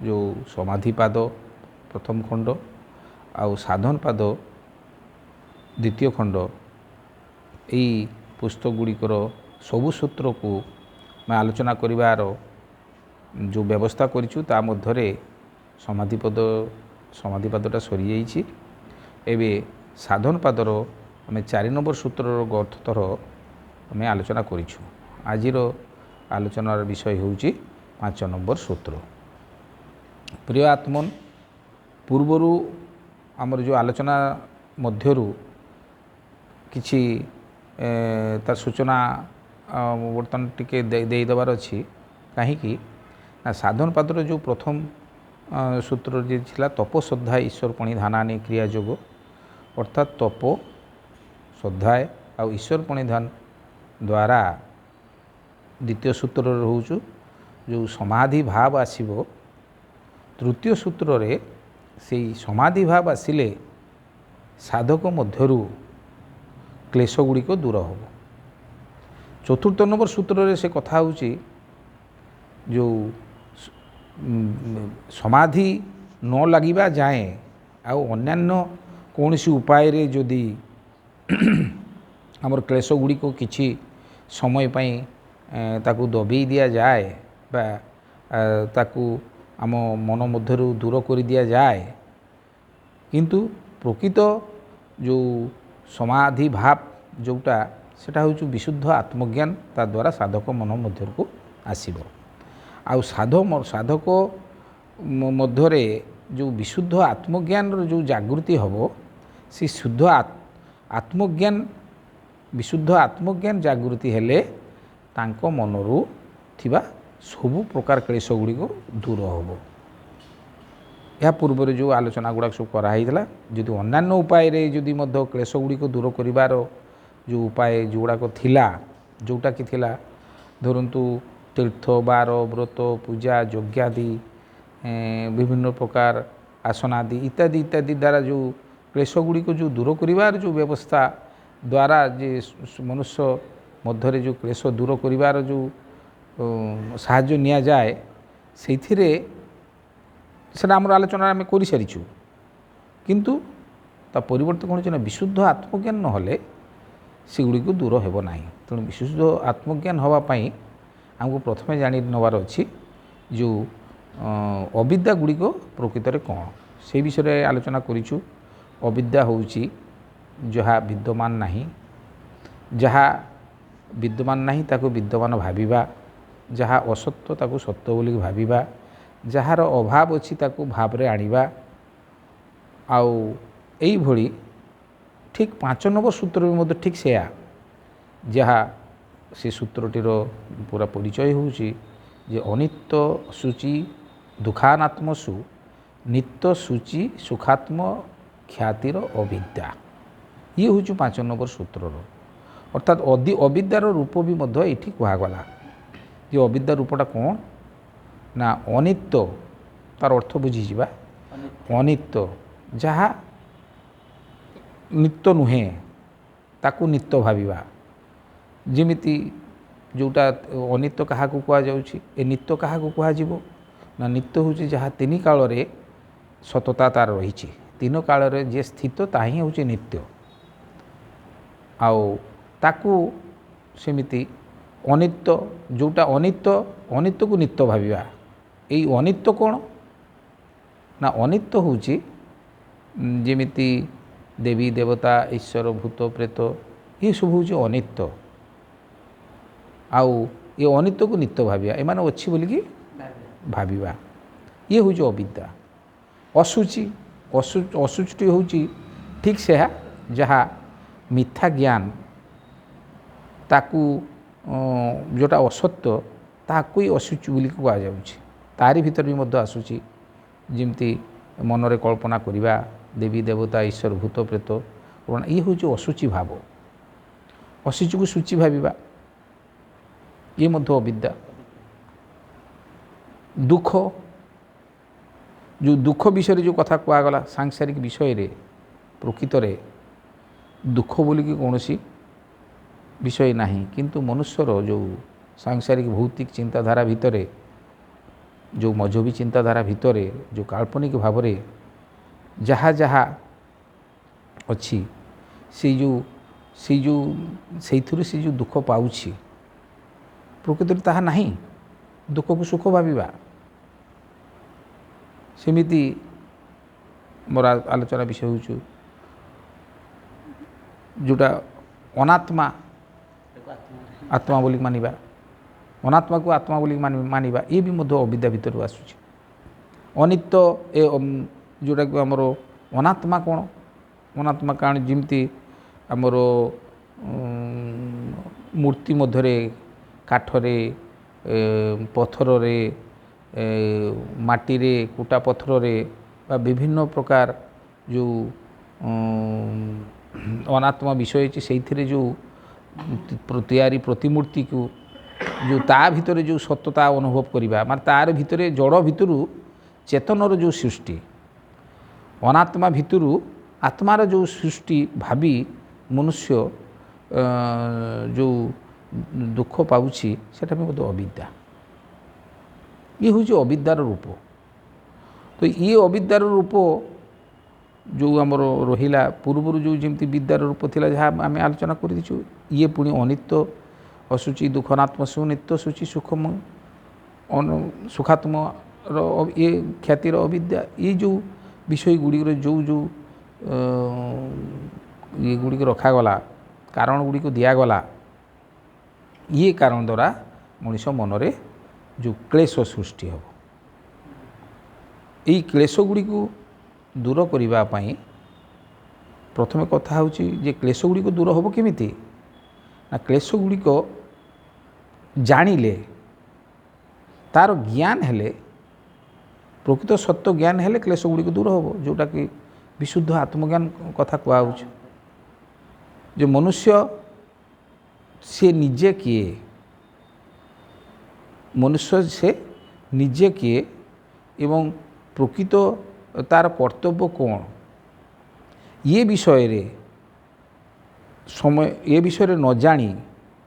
जो समाधिपाद प्रथम खंड आउ साधन पाद द्वितीय खंड यही पुस्तक गुड़िकर सबु सूत्र को मैं आलोचना करिवार जो व्यवस्था करिछु ता मध्यरे समाधिपादटा सरी जाइछि। एबे साधन पादर आम 4 नंबर सूत्रर गर्थतर आम आलोचना करिछु। आजिर आलोचनार विषय होउछि 5 नंबर सूत्र। प्रिय आत्मन, पूर्वरु आमर जो आलोचना मध्यरु किछि तार सूचना बर्तमान टिके दे दबार अछि। कहीं साधन पादर जो प्रथम सूत्र जे छिला तप श्रद्धा ईश्वर प्रणिधानानि क्रिया जोग, अर्थात तप श्रद्धा आ ईश्वर प्रणिधान द्वारा द्वितीय सूत्र रोचु जो समाधि भाव आसीबो। तृतीय सूत्र रे से समाधि भाव आसिले साधक मध्यरु क्लेश गुड़िक दूर हो। चतुर्थ नंबर सूत्र रे से कथा होची जो समाधि न लगिबा जाए आ अन्यान्य कौनसी उपाय रे जदि हमर क्लेश गुड़िक किछि समय पई ताकू दबेई दिया जाए बा ताकू आम मन मध्यरु दूर कर दिया जाए, किंतु प्रकृत जो समाधि भाव जोटा सेटा होछु विशुद्ध आत्मज्ञान ता द्वारा साधक मन मध्य को आसीबो। आउ साधक मध्यरे जो विशुद्ध आत्मज्ञान जो जागृति हबो से शुद्ध आत्मज्ञान विशुद्ध आत्मज्ञान जागृति हेले तांको मनरु थिबा सबु प्रकार क्लेश गुड़ी को दूर होबो। या पूर्व जो आलोचना गुड़ाक सब कराई जदि अन्यान्य उपाय रे जदि मध्य क्लेश गुड़ी को दूर करिवार जो उपाय जोड़ाक थिला जोटा कि थिला धरंतु तीर्थ बार व्रत पूजा यज्ञादि विभिन्न प्रकार आसनादि इत्यादि इत्यादि द्वारा जो क्लेश गुड़ी को जो दूर करिवार जो व्यवस्था द्वारा जे मनुष्य मध्य जो क्लेश दूर करिवार जो साहाय्य निया जाए सेथिरे सेटा आमर आलोचना आम कर सारिछु। किंतु ता परिवर्तन कौन है विशुद्ध आत्मज्ञान नहले सेगुड़ी को दूर हेब नाही। तेणु विशुद्ध आत्मज्ञान हवापाई आमको प्रथमे जानी नवार अच्छी जो अविद्या गुड़िक प्रकृत में कौन से विषय में आलोचना करिछु। अविद्या होउची जहा विद्यमान नाही, जहा विद्यमान नाही ताको विद्यमान भाविबा, जहा असत्य ताको सत्य बोली भाविबा, जार अभाव अच्छी ताको भाव रे आनिबा। आउ एई भली ठीक 5 नंबर सूत्र में मध्य ठीक सेया जहा से सूत्रटीर पूरा परिचय होउची जे अनित्य सूचि दुखानात्मसु नित्य सूचि सुखात्म ख्यातिर अविद्या। ये होउची 5 नंबर सूत्रर अर्थात अविद्यार रूप भी मध्य एठी कुहागला। जे अविद्या रूपटा कौन ना अनित्य, तार अर्थ बुझीजिबा अनित्य जहा नित्य नुहे ताकू नित्य भाविबा। जेमिति जोटा अनित्य कहा कुआ जाउछि ए नित्य कहा कुआ जिवो ना नित्य होउछि जहा तीन काल रे सतता तार रहिछि। तीन काल रे जे स्थित ताही होउछि नित्य। आउ ताकू सेमिति अनित्य जोटा अनित्य को नित्य भाविबा। एई अनित्य कौन ना अनित्य होउछि जेमिति देवी देवता ईश्वर भूत प्रेत ये सब होउछि अनित्य। आउ ये अनित्य को नित्य भाविबा एमाने अछि बोली कि भाविबा। ये होउछि अविद्या। अशुचि होउछि ठीक से जहा मिथ्या ज्ञान ताकू जोटा असत्य ताकू ही अशुचि बोली कहा जाउछि। तारी भीतर भी मध्य आसुची जिमती मनरे कल्पना करिबा देवी देवता ईश्वर भूत प्रेत ये होउछि अशुचि भाव। अशुचि को सूचि भाविबा ये मध्य अविद्या। दुख जो दुख विषय जो कथा कुआगला सांसारिक विषय रे प्रकृत रे दुख बोली कि कौनसी विषय नहीं, किंतु मनुष्यर जो सांसारिक भौतिक चिंताधारा भितर ଯେଉଁ ମଜହବୀ ଚିନ୍ତାଧାରା ଭିତରେ ଯେଉଁ କାଳ୍ପନିକ ଭାବରେ ଯାହା ଯାହା ଅଛି ସେଇଥିରୁ ସେ ଯେଉଁ ଦୁଃଖ ପାଉଛି ପ୍ରକୃତରେ ତାହା ନାହିଁ। ଦୁଃଖକୁ ସୁଖ ଭାବିବା। ସେମିତି ମୋର ଆଲୋଚନା ବିଷୟ ହେଉଛି ଯେଉଁଟା ଅନାତ୍ମା ଆତ୍ମା ବୋଲି ମାନିବା, ଅନାତ୍ମାକୁ ଆତ୍ମା ବୋଲି ମାନିବା, ଇଏ ବି ମଧ୍ୟ ଅବିଦ୍ୟା ଭିତରୁ ଆସୁଛି। ଅନିତ୍ୟ ଯେଉଁଟାକୁ ଆମର ଅନାତ୍ମା କ'ଣ? ଅନାତ୍ମା କାରଣ ଯେମିତି ଆମର ମୂର୍ତ୍ତି ମଧ୍ୟରେ କାଠରେ, ପଥରରେ, ମାଟିରେ, କୁଟା ପଥରରେ ବା ବିଭିନ୍ନ ପ୍ରକାର ଯେଉଁ ଅନାତ୍ମା ବିଷୟ ଅଛି ସେଇଥିରେ ଯେଉଁ ତିଆରି ପ୍ରତିମୂର୍ତ୍ତିକୁ ଯେଉଁ ତା ଭିତରେ ଯେଉଁ ସତ୍ୟତା ଅନୁଭବ କରିବା, ମାନେ ତାର ଭିତରେ ଜଡ଼ ଭିତରୁ ଚେତନର ଯେଉଁ ସୃଷ୍ଟି, ଅନାତ୍ମା ଭିତରୁ ଆତ୍ମାର ଯେଉଁ ସୃଷ୍ଟି ଭାବି ମନୁଷ୍ୟ ଯେଉଁ ଦୁଃଖ ପାଉଛି ସେଟା ବି ମଧ୍ୟ ଅବିଦ୍ୟା। ଇଏ ହେଉଛି ଅବିଦ୍ୟାର ରୂପ। ତ ଇଏ ଅବିଦ୍ୟାର ରୂପ ଯେଉଁ ଆମର ରହିଲା ପୂର୍ବରୁ ଯେଉଁ ଯେମିତି ବିଦ୍ୟାର ରୂପ ଥିଲା ଯାହା ଆମେ ଆଲୋଚନା କରିଦେଇଛୁ, ଇଏ ପୁଣି ଅନିତ୍ୟ ଅସୁଚି ଦୁଃଖନାତ୍ମ ସୁନିତ୍ୟ ସୂଚି ସୁଖମୟ ସୁଖାତ୍ମର ଇଏ ଖ୍ୟାତିର ଅବିଦ୍ୟା। ଏଇ ଯେଉଁ ବିଷୟ ଗୁଡ଼ିକରେ ଯେଉଁ ଇଏ ଗୁଡ଼ିକ ରଖାଗଲା, କାରଣ ଗୁଡ଼ିକ ଦିଆଗଲା, ଇଏ କାରଣ ଦ୍ୱାରା ମଣିଷ ମନରେ ଯେଉଁ କ୍ଲେଶ ସୃଷ୍ଟି ହେବ। ଏଇ କ୍ଲେଶ ଗୁଡ଼ିକୁ ଦୂର କରିବା ପାଇଁ ପ୍ରଥମେ କଥା ହେଉଛି ଯେ କ୍ଲେଶ ଗୁଡ଼ିକ ଦୂର ହେବ କେମିତି? ନା କ୍ଲେଶ ଗୁଡ଼ିକ ଜାଣିଲେ, ତା'ର ଜ୍ଞାନ ହେଲେ, ପ୍ରକୃତ ସତ୍ୟ ଜ୍ଞାନ ହେଲେ କ୍ଲେଶ ଗୁଡ଼ିକ ଦୂର ହେବ। ଯେଉଁଟାକି ବିଶୁଦ୍ଧ ଆତ୍ମଜ୍ଞାନ କଥା କୁହାହେଉଛି ଯେ ମନୁଷ୍ୟ ସେ ନିଜେ କିଏ, ମନୁଷ୍ୟ ସେ ନିଜେ କିଏ ଏବଂ ପ୍ରକୃତ ତା'ର କର୍ତ୍ତବ୍ୟ କ'ଣ, ଏ ବିଷୟରେ ନ ଜାଣି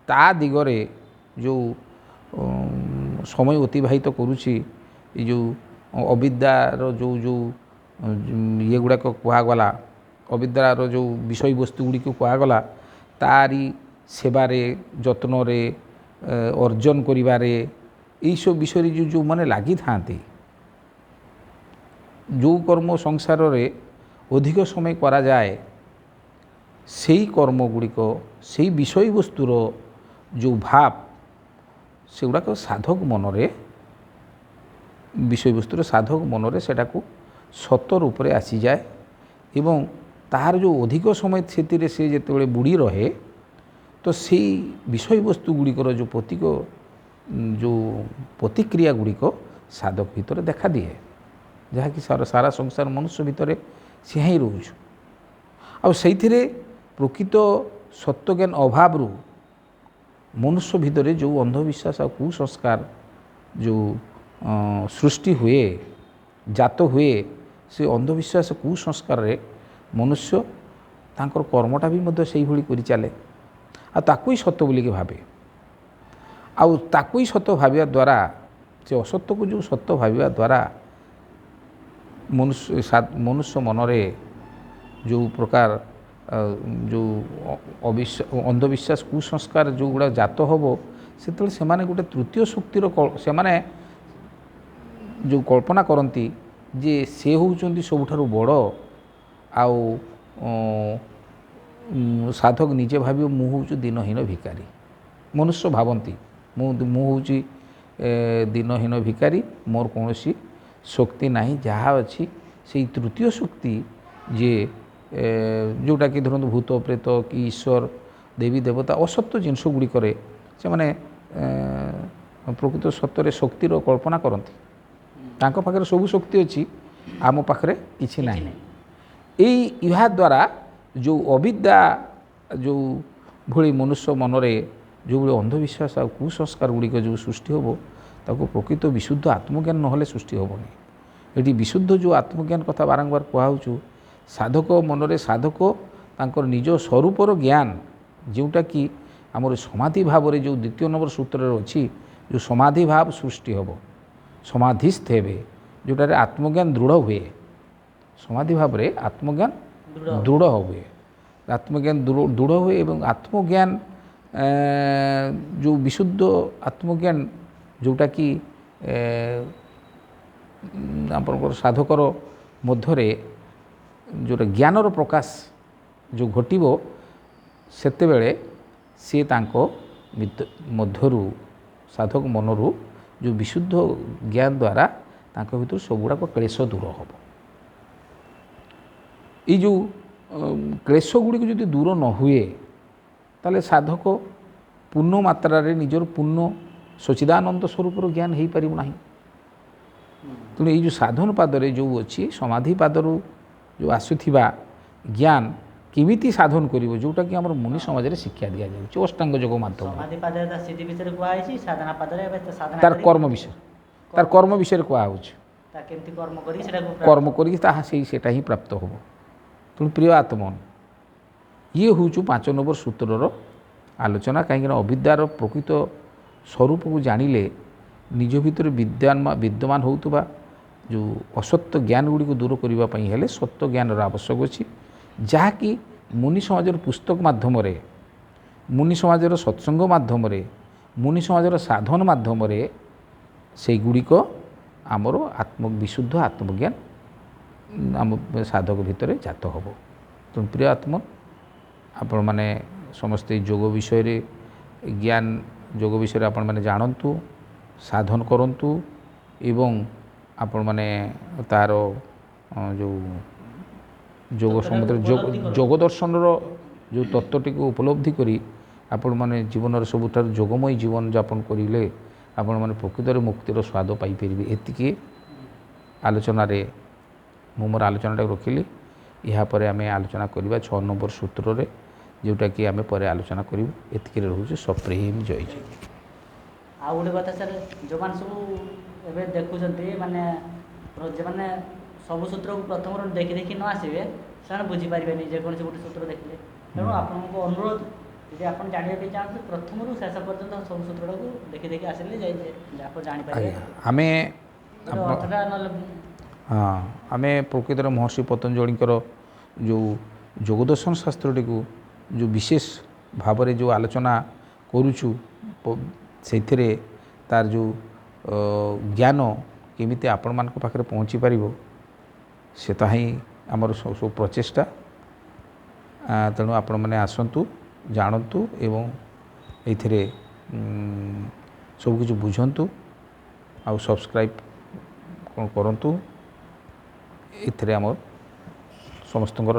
ତା ଦିଗରେ ଯେଉଁ ସମୟ ଅତିବାହିତ କରୁଛି, ଏ ଯେଉଁ ଅବିଦ୍ୟାର ଯେଉଁ ଇଏ ଗୁଡ଼ାକ କୁହାଗଲା, ଅବିଦ୍ୟାର ଯେଉଁ ବିଷୟବସ୍ତୁ ଗୁଡ଼ିକୁ କୁହାଗଲା, ତାରି ସେବାରେ, ଯତ୍ନରେ, ଅର୍ଜନ କରିବାରେ, ଏଇସବୁ ବିଷୟରେ ଯେଉଁମାନେ ଲାଗିଥାନ୍ତି, ଯେଉଁ କର୍ମ ସଂସାରରେ ଅଧିକ ସମୟ କରାଯାଏ, ସେଇ କର୍ମ ଗୁଡ଼ିକ, ସେଇ ବିଷୟବସ୍ତୁର ଯେଉଁ ଭାବ, ସେଗୁଡ଼ାକ ସାଧକ ମନରେ, ବିଷୟବସ୍ତୁର ସାଧକ ମନରେ ସେଟାକୁ ସତ ରୂପରେ ଆସିଯାଏ ଏବଂ ତାହାର ଯେଉଁ ଅଧିକ ସମୟ ସେଥିରେ ସେ ଯେତେବେଳେ ବୁଡ଼ି ରହେ, ତ ସେଇ ବିଷୟବସ୍ତୁ ଗୁଡ଼ିକର ଯେଉଁ ପ୍ରତିକ୍ରିୟା ଗୁଡ଼ିକ ସାଧକ ଭିତରେ ଦେଖାଦିଏ, ଯାହାକି ସାରା ସଂସାର ମନୁଷ୍ୟ ଭିତରେ ସେ ହିଁ ରହୁଛୁ। ଆଉ ସେଇଥିରେ ପ୍ରକୃତ ସତ୍ୟଜ୍ଞାନ ଅଭାବରୁ ମନୁଷ୍ୟ ଭିତରେ ଯେଉଁ ଅନ୍ଧବିଶ୍ୱାସ ଆଉ କୁସଂସ୍କାର ଯେଉଁ ସୃଷ୍ଟି ହୁଏ, ଜାତ ହୁଏ, ସେ ଅନ୍ଧବିଶ୍ୱାସ କୁସଂସ୍କାରରେ ମନୁଷ୍ୟ ତାଙ୍କର କର୍ମଟା ବି ମଧ୍ୟ ସେଇଭଳି କରି ଚାଲେ ଆଉ ତାକୁ ହିଁ ସତ୍ୟ ବୋଲିକି ଭାବେ। ଆଉ ତାକୁ ହିଁ ସତ୍ୟ ଭାବିବା ଦ୍ୱାରା, ସେ ଅସତ୍ୟକୁ ଯେଉଁ ସତ୍ୟ ଭାବିବା ଦ୍ୱାରା ମନୁଷ୍ୟ ମନରେ ଯେଉଁ ପ୍ରକାର ଯେଉଁ ଅନ୍ଧବିଶ୍ୱାସ କୁସଂସ୍କାର ଯେଉଁଗୁଡ଼ା ଜାତ ହେବ, ସେତେବେଳେ ସେମାନେ ଗୋଟେ ତୃତୀୟ ଶକ୍ତିର ସେମାନେ ଯେଉଁ କଳ୍ପନା କରନ୍ତି ଯେ ସେ ହେଉଛନ୍ତି ସବୁଠାରୁ ବଡ଼, ଆଉ ସାଧକ ନିଜେ ଭାବିବ ମୁଁ ହେଉଛି ଦିନହୀନ ଭିକାରୀ। ମନୁଷ୍ୟ ଭାବନ୍ତି ମୁଁ ହେଉଛି ଦିନହୀନ ଭିକାରୀ, ମୋର କୌଣସି ଶକ୍ତି ନାହିଁ, ଯାହା ଅଛି ସେଇ ତୃତୀୟ ଶକ୍ତି ଯିଏ ଯେଉଁଟାକି ଧରନ୍ତୁ ଭୂତ ପ୍ରେତ କି ଈଶ୍ୱର ଦେବୀ ଦେବତା ଅସତ୍ୟ ଜିନିଷ ଗୁଡ଼ିକରେ ସେମାନେ ପ୍ରକୃତ ସତ୍ୟରେ ଶକ୍ତିର କଳ୍ପନା କରନ୍ତି। ତାଙ୍କ ପାଖରେ ସବୁ ଶକ୍ତି ଅଛି, ଆମ ପାଖରେ କିଛି ନାହିଁ। ଏହା ଦ୍ୱାରା ଯେଉଁ ଅବିଦ୍ୟା ଯେଉଁ ଭଳି ମନୁଷ୍ୟ ମନରେ ଯେଉଁଭଳି ଅନ୍ଧବିଶ୍ୱାସ ଆଉ କୁସଂସ୍କାର ଗୁଡ଼ିକ ଯେଉଁ ସୃଷ୍ଟି ହେବ, ତାକୁ ପ୍ରକୃତ ବିଶୁଦ୍ଧ ଆତ୍ମଜ୍ଞାନ ନହେଲେ ସୃଷ୍ଟି ହେବନି। ଏଠି ବିଶୁଦ୍ଧ ଯେଉଁ ଆତ୍ମଜ୍ଞାନ କଥା ବାରମ୍ବାର କୁହାହେଉଛୁ, ସାଧକ ମନରେ ସାଧକ ତାଙ୍କର ନିଜ ସ୍ୱରୂପର ଜ୍ଞାନ, ଯେଉଁଟାକି ଆମର ସମାଧି ଭାବରେ ଯେଉଁ ଦ୍ୱିତୀୟ ନମ୍ବର ସୂତ୍ରରେ ଅଛି, ଯେଉଁ ସମାଧି ଭାବ ସୃଷ୍ଟି ହେବ, ସମାଧିସ୍ଥ ହେବେ, ଯେଉଁଟାରେ ଆତ୍ମଜ୍ଞାନ ଦୃଢ଼ ହୁଏ। ସମାଧି ଭାବରେ ଆତ୍ମଜ୍ଞାନ ଦୃଢ଼ ହୁଏ, ଆତ୍ମଜ୍ଞାନ ଦୃଢ଼ ହୁଏ ଏବଂ ଆତ୍ମଜ୍ଞାନ ଯେଉଁ ବିଶୁଦ୍ଧ ଆତ୍ମଜ୍ଞାନ ଯେଉଁଟାକି ଆପଣଙ୍କର ସାଧକର ମଧ୍ୟରେ ଯେଉଁଟା ଜ୍ଞାନର ପ୍ରକାଶ ଯେଉଁ ଘଟିବ, ସେତେବେଳେ ସିଏ ତାଙ୍କ ମଧ୍ୟରୁ ସାଧକ ମନରୁ ଯେଉଁ ବିଶୁଦ୍ଧ ଜ୍ଞାନ ଦ୍ୱାରା ତାଙ୍କ ଭିତରୁ ସବୁଗୁଡ଼ାକ କ୍ଲେଶ ଦୂର ହେବ। ଏଇ ଯେଉଁ କ୍ଲେଶ ଗୁଡ଼ିକ ଯଦି ଦୂର ନ ହୁଏ, ତାହେଲେ ସାଧକ ପୂର୍ଣ୍ଣ ମାତ୍ରାରେ ନିଜର ପୂର୍ଣ୍ଣ ସଚ୍ଚିଦାନନ୍ଦ ସ୍ୱରୂପର ଜ୍ଞାନ ହୋଇପାରିବ ନାହିଁ। ତେଣୁ ଏଇ ଯେଉଁ ସାଧନ ପାଦରେ ଯେଉଁ ଅଛି, ସମାଧି ପାଦରୁ ଯେଉଁ ଆସୁଥିବା ଜ୍ଞାନ କେମିତି ସାଧନ କରିବ, ଯେଉଁଟାକି ଆମର ମୁନି ସମାଜରେ ଶିକ୍ଷା ଦିଆଯାଉଛି ଅଷ୍ଟାଙ୍ଗ ଯୋଗ ମାଧ୍ୟମରେ। ତାର କର୍ମ ବିଷୟ, ତାର କର୍ମ ବିଷୟରେ କୁହାହେଉଛି, କର୍ମ କରିକି ତାହା ସେଇଟା ହିଁ ପ୍ରାପ୍ତ ହେବ। ତେଣୁ ପ୍ରିୟ ଆତ୍ମନ, ଇଏ ହେଉଛି 5 ନମ୍ବର ସୂତ୍ରର ଆଲୋଚନା। କାହିଁକିନା ଅବିଦ୍ୟାର ପ୍ରକୃତ ସ୍ୱରୂପକୁ ଜାଣିଲେ ନିଜ ଭିତରେ ବିଦ୍ୟମାନ ହେଉଥିବା ଯେଉଁ ଅସତ୍ୟ ଜ୍ଞାନ ଗୁଡ଼ିକୁ ଦୂର କରିବା ପାଇଁ ହେଲେ ସତ୍ୟ ଜ୍ଞାନର ଆବଶ୍ୟକ ଅଛି, ଯାହାକି ମୁନି ସମାଜର ପୁସ୍ତକ ମାଧ୍ୟମରେ, ମୁନି ସମାଜର ସତ୍ସଙ୍ଗ ମାଧ୍ୟମରେ, ମୁନି ସମାଜର ସାଧନ ମାଧ୍ୟମରେ ସେଇଗୁଡ଼ିକ ଆମର ବିଶୁଦ୍ଧ ଆତ୍ମଜ୍ଞାନ ଆମ ସାଧକ ଭିତରେ ଜାତ ହେବ। ତେଣୁ ପ୍ରିୟ ଆତ୍ମ, ଆପଣମାନେ ସମସ୍ତେ ଯୋଗ ବିଷୟରେ ଯୋଗ ବିଷୟରେ ଆପଣମାନେ ଜାଣନ୍ତୁ, ସାଧନ କରନ୍ତୁ ଏବଂ ଆପଣମାନେ ତା'ର ଯେଉଁ ଯୋଗ ସମ୍ବନ୍ଧରେ ଯୋଗ ଦର୍ଶନର ଯେଉଁ ତତ୍ତ୍ୱଟିକୁ ଉପଲବ୍ଧି କରି ଆପଣମାନେ ଜୀବନର ସବୁଠାରୁ ଯୋଗମୟ ଜୀବନ ଯାପନ କରିଲେ ଆପଣମାନେ ପ୍ରକୃତରେ ମୁକ୍ତିର ସ୍ୱାଦ ପାଇପାରିବେ। ଏତିକି ଆଲୋଚନାରେ ମୁଁ ମୋର ଆଲୋଚନାଟାକୁ ରଖିଲି। ଏହାପରେ ଆମେ ଆଲୋଚନା କରିବା 6 ନମ୍ବର ସୂତ୍ରରେ, ଯେଉଁଟାକି ଆମେ ପରେ ଆଲୋଚନା କରିବୁ। ଏତିକିରେ ରହୁଛି ସପ୍ରେମ ଜୟ ଜୟ। ଆଉ ଗୋଟେ କଥା ସାର୍, ଯେଉଁମାନେ ସବୁ ଏବେ ଦେଖୁଛନ୍ତି, ମାନେ ଯେଉଁମାନେ ସବୁ ସୂତ୍ରକୁ ପ୍ରଥମରୁ ଦେଖି ନ ଆସିବେ, ସେମାନେ ବୁଝିପାରିବେନି ଯେକୌଣସି ଗୋଟେ ସୂତ୍ର ଦେଖିଲେ। ତେଣୁ ଆପଣଙ୍କୁ ଅନୁରୋଧ, ଯଦି ଆପଣ ଜାଣିବା ପାଇଁ ଚାହାନ୍ତି, ପ୍ରଥମରୁ ଶେଷ ପର୍ଯ୍ୟନ୍ତ ସବୁ ସୂତ୍ରଟାକୁ ଦେଖି ଆସିଲେ ଯାଇ ଆପଣ ଜାଣିପାରିବେ। ଆମେ ପ୍ରକୃତରେ ମହର୍ଷି ପତଞ୍ଜଳିଙ୍କର ଯେଉଁ ଯୋଗଦର୍ଶନ ଶାସ୍ତ୍ରଟିକୁ ଯେଉଁ ବିଶେଷ ଭାବରେ ଯେଉଁ ଆଲୋଚନା କରୁଛୁ, ସେଇଥିରେ ତାର ଯେଉଁ ଜ୍ଞାନ କେମିତି ଆପଣମାନଙ୍କ ପାଖରେ ପହଞ୍ଚି ପାରିବ, ସେଟା ହିଁ ଆମର ସବୁ ପ୍ରଚେଷ୍ଟା। ତେଣୁ ଆପଣମାନେ ଆସନ୍ତୁ, ଜାଣନ୍ତୁ ଏବଂ ଏଇଥିରେ ସବୁକିଛି ବୁଝନ୍ତୁ ଆଉ ସବସ୍କ୍ରାଇବ୍ କରନ୍ତୁ। ଏଥିରେ ଆମର ସମସ୍ତଙ୍କର